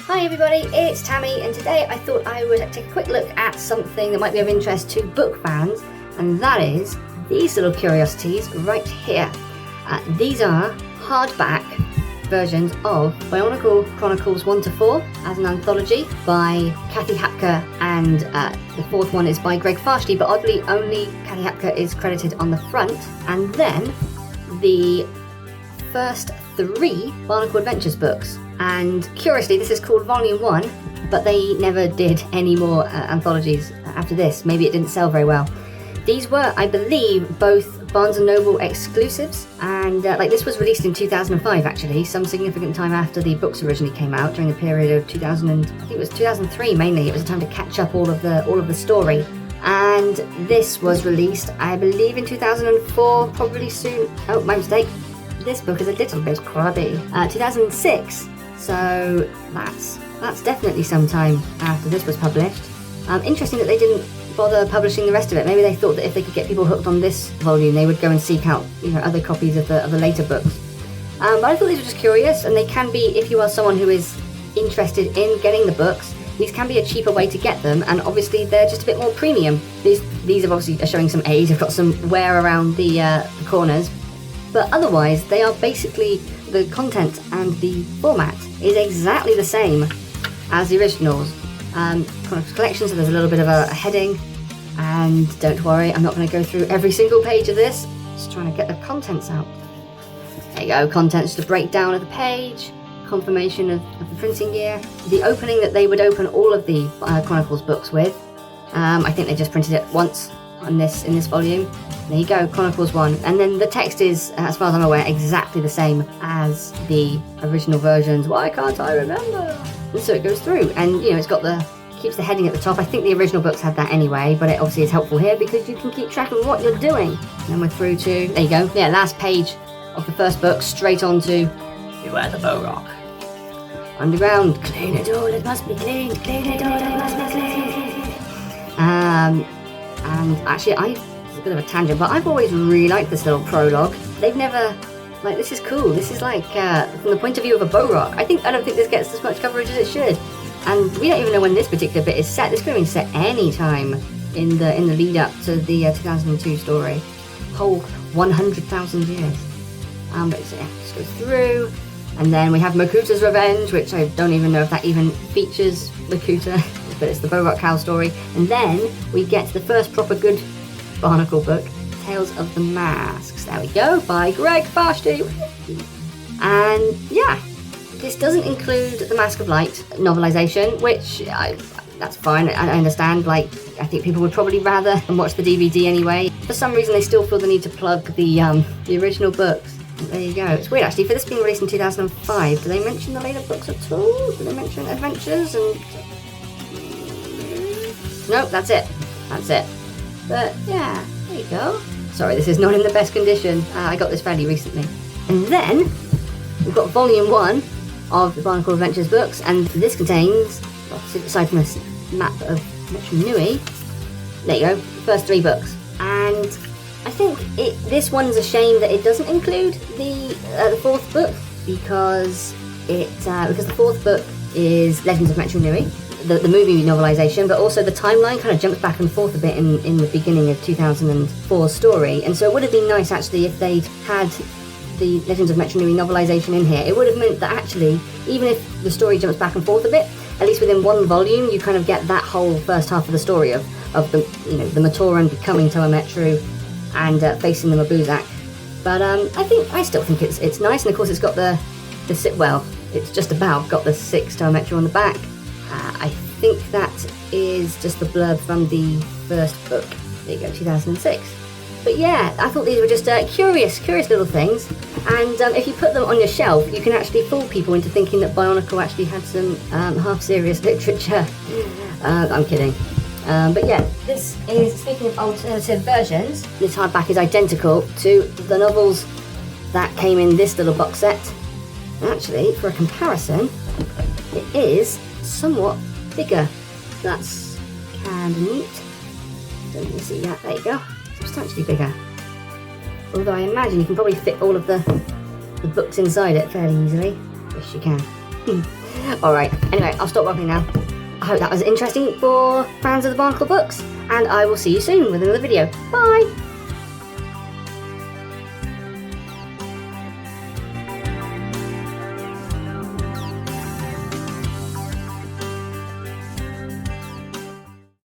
Hi everybody, it's Tammy, and today I thought I would take a quick look at something that might be of interest to book fans, and that is these little curiosities right here. These are hardback versions of Bionicle Chronicles 1 to 4 as an anthology by Kathy Hapka, and the fourth one is by Greg Farshtey, but oddly only Kathy Hapka is credited on the front. And then the first 3 Barnacle Adventures books, and curiously this is called Volume 1, but they never did any more anthologies after this. Maybe it didn't sell very well. These were, I believe, both Barnes & Noble exclusives, and this was released in 2005 actually, some significant time after the books originally came out, during the period of 2003 mainly. It was a time to catch up all of the story. And this was released, I believe, in 2004, probably soon. Oh, my mistake. This book is a little bit cruddy. 2006, so that's definitely some time after this was published. Interesting that they didn't bother publishing the rest of it. Maybe they thought that if they could get people hooked on this volume, they would go and seek out, other copies of the later books. But I thought these were just curious, and they can be, if you are someone who is interested in getting the books, these can be a cheaper way to get them, and obviously they're just a bit more premium. These are obviously showing some age. They've got some wear around the corners, but otherwise they are basically, the content and the format is exactly the same as the originals. Chronicles Collection, so there's a little bit of a heading, and don't worry, I'm not going to go through every single page of this, just trying to get the contents out. There you go, contents, just a breakdown of the page, confirmation of the printing year, the opening that they would open all of the Chronicles books with. I think they just printed it once in this volume. There you go, Chronicles 1, and then the text is, as far as I'm aware, exactly the same as the original versions. Why can't I remember? And so it goes through, and it's got keeps the heading at the top. I think the original books had that anyway, but it obviously is helpful here because you can keep track of what you're doing. And then we're through to, there you go, yeah, last page of the first book, straight on to Beware the Bow-Rock. Underground, clean it all, it must be cleaned, clean it all, it must be cleaned. And actually, it's a bit of a tangent, but I've always really liked this little prologue. They've never, this is cool. This is from the point of view of a Bow-Rock. I don't think this gets as much coverage as it should. And we don't even know when this particular bit is set. This could have been set any time in the lead up to the 2002 story. Whole 100,000 years. But yeah, just goes through. And then we have Makuta's Revenge, which I don't even know if that even features Makuta, but it's the Bow-Rock Cow story. And then we get the first proper good Barnacle book, Tales of the Masks. There we go, by Greg Farshtey. And yeah, this doesn't include the Mask of Light novelization, which that's fine. I understand. I think people would probably rather watch the DVD anyway. For some reason, they still feel the need to plug the original books. There you go. It's weird actually, for this being released in 2005, do they mention the later books at all? Do they mention Adventures and... Nope, that's it. But yeah, there you go. Sorry, this is not in the best condition. I got this fairly recently. And then we've got Volume 1 of the Barnacle Adventures books, and this contains, aside from this map of Metru Nui, there you go, first 3 books. And I think this one's a shame that it doesn't include the 4th book, because the 4th book is Legends of Metru Nui, the movie novelization, but also the timeline kind of jumps back and forth a bit in the beginning of 2004's story. And so it would have been nice actually if they'd had the Legends of Metru Nui novelization in here. It would have meant that actually, even if the story jumps back and forth a bit, at least within one volume you kind of get that whole first half of the story of the the Matoran becoming Toa Metru and facing the Mabuzak. But I still think it's nice, and of course it's got it's just about got the 6 Toa Metru on the back. I think that is just the blurb from the first book. There you go, 2006. But yeah, I thought these were just curious little things, and if you put them on your shelf, you can actually fool people into thinking that Bionicle actually had some half-serious literature. I'm kidding. But yeah, this is, speaking of alternative versions, this hardback is identical to the novels that came in this little box set. Actually, for a comparison, it is somewhat bigger. That's kind of neat. Don't you see that? There you go. Substantially bigger. Although I imagine you can probably fit all of the books inside it fairly easily. Yes, you can. Alright, anyway, I'll stop rambling now. I hope that was interesting for fans of the Barnacle books, and I will see you soon with another video. Bye!